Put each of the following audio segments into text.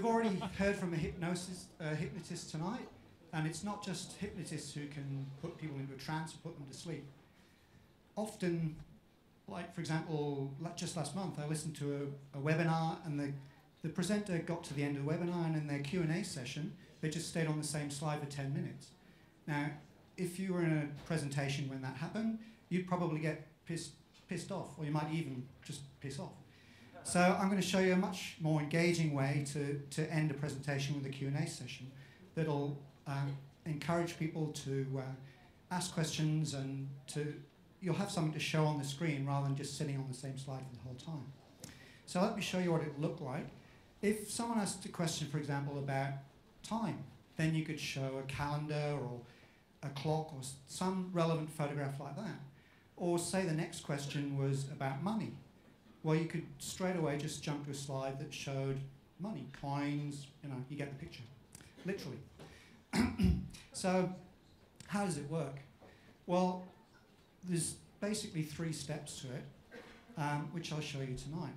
we've already heard from a hypnotist tonight, and it's not just hypnotists who can put people into a trance and put them to sleep. Often, like for example, just last month, I listened to a webinar, and the presenter got to the end of the webinar, and in their Q&A session, they just stayed on the same slide for 10 minutes. Now, if you were in a presentation when that happened, you'd probably get pissed off, or you might even just piss off. So I'm going to show you a much more engaging way to end a presentation with a Q&A session that'll encourage people to ask questions, and you'll have something to show on the screen rather than just sitting on the same slide for the whole time. So let me show you what it looked like. If someone asked a question, for example, about time, then you could show a calendar or a clock or some relevant photograph like that. Or say the next question was about money. Well, you could straight away just jump to a slide that showed money, coins, you get the picture, literally. So how does it work? Well, there's basically 3 steps to it, which I'll show you tonight.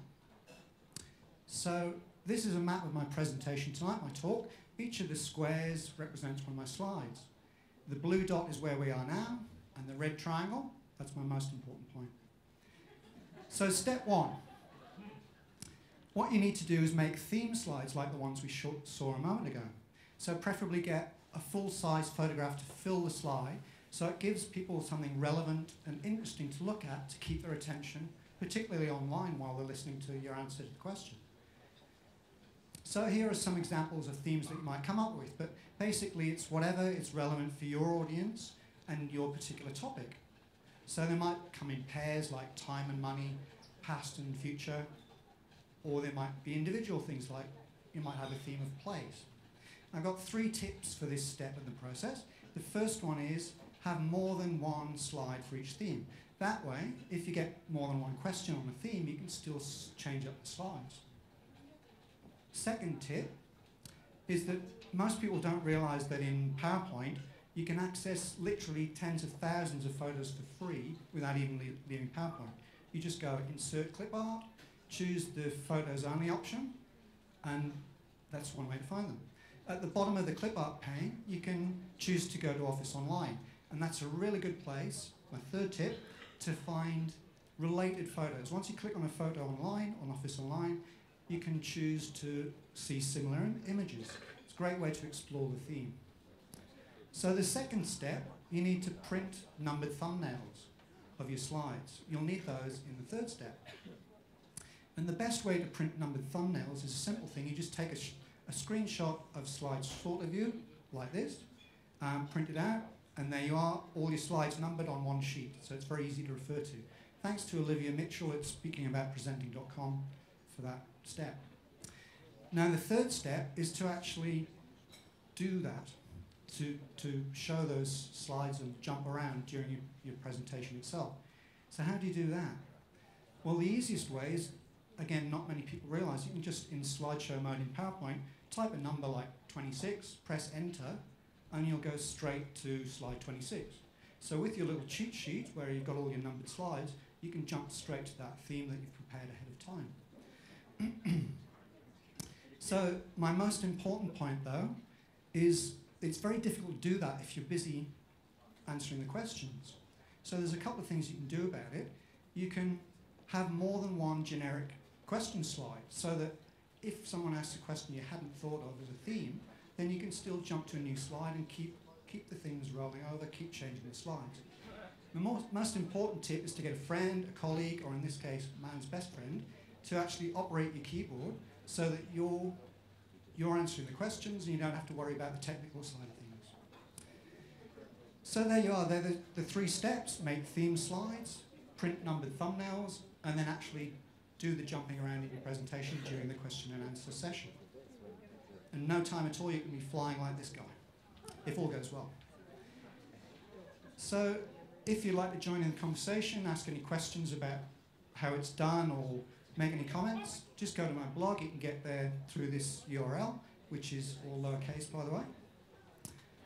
So this is a map of my presentation tonight, my talk. Each of the squares represents one of my slides. The blue dot is where we are now, and the red triangle, that's my most important point. So step 1. What you need to do is make theme slides like the ones we saw a moment ago. So preferably get a full-size photograph to fill the slide, so it gives people something relevant and interesting to look at to keep their attention, particularly online while they're listening to your answer to the question. So here are some examples of themes that you might come up with, but basically it's whatever is relevant for your audience and your particular topic. So they might come in pairs like time and money, past and future, or there might be individual things like you might have a theme of plays. I've got 3 tips for this step in the process. The first one is have more than one slide for each theme. That way, if you get more than one question on a theme, you can still change up the slides. Second tip is that most people don't realize that in PowerPoint, you can access literally tens of thousands of photos for free without even leaving PowerPoint. You just go Insert Clip Art, choose the Photos Only option, and that's one way to find them. At the bottom of the clip art pane, you can choose to go to Office Online, and that's a really good place, my third tip, to find related photos. Once you click on a photo online, on Office Online, you can choose to see similar images. It's a great way to explore the theme. So the second step, you need to print numbered thumbnails of your slides. You'll need those in the third step. And the best way to print numbered thumbnails is a simple thing. You just take a screenshot of slides short of you, like this, print it out, and there you are, all your slides numbered on one sheet. So it's very easy to refer to. Thanks to Olivia Mitchell at speakingaboutpresenting.com for that step. Now the third step is to actually do that, to show those slides and jump around during your presentation itself. So how do you do that? Well, the easiest way is, again, not many people realize, you can just, in slideshow mode in PowerPoint, type a number like 26, press enter, and you'll go straight to slide 26. So with your little cheat sheet, where you've got all your numbered slides, you can jump straight to that theme that you've prepared ahead of time. So my most important point, though, is it's very difficult to do that if you're busy answering the questions. So there's a couple of things you can do about it. You can have more than one generic question slide, so that if someone asks a question you hadn't thought of as a theme, then you can still jump to a new slide and keep the things rolling over, keep changing the slides. The most important tip is to get a friend, a colleague, or in this case, man's best friend, to actually operate your keyboard so that you're answering the questions and you don't have to worry about the technical side of things. So there you are, they're the 3 steps: make theme slides, print numbered thumbnails, and then actually do the jumping around in your presentation during the question and answer session. In no time at all, you can be flying like this guy, if all goes well. So if you'd like to join in the conversation, ask any questions about how it's done, or make any comments, just go to my blog. You can get there through this URL, which is all lowercase, by the way.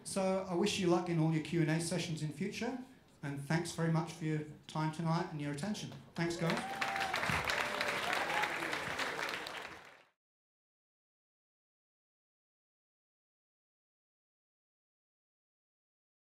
So I wish you luck in all your Q&A sessions in future, and thanks very much for your time tonight and your attention. Thanks, guys.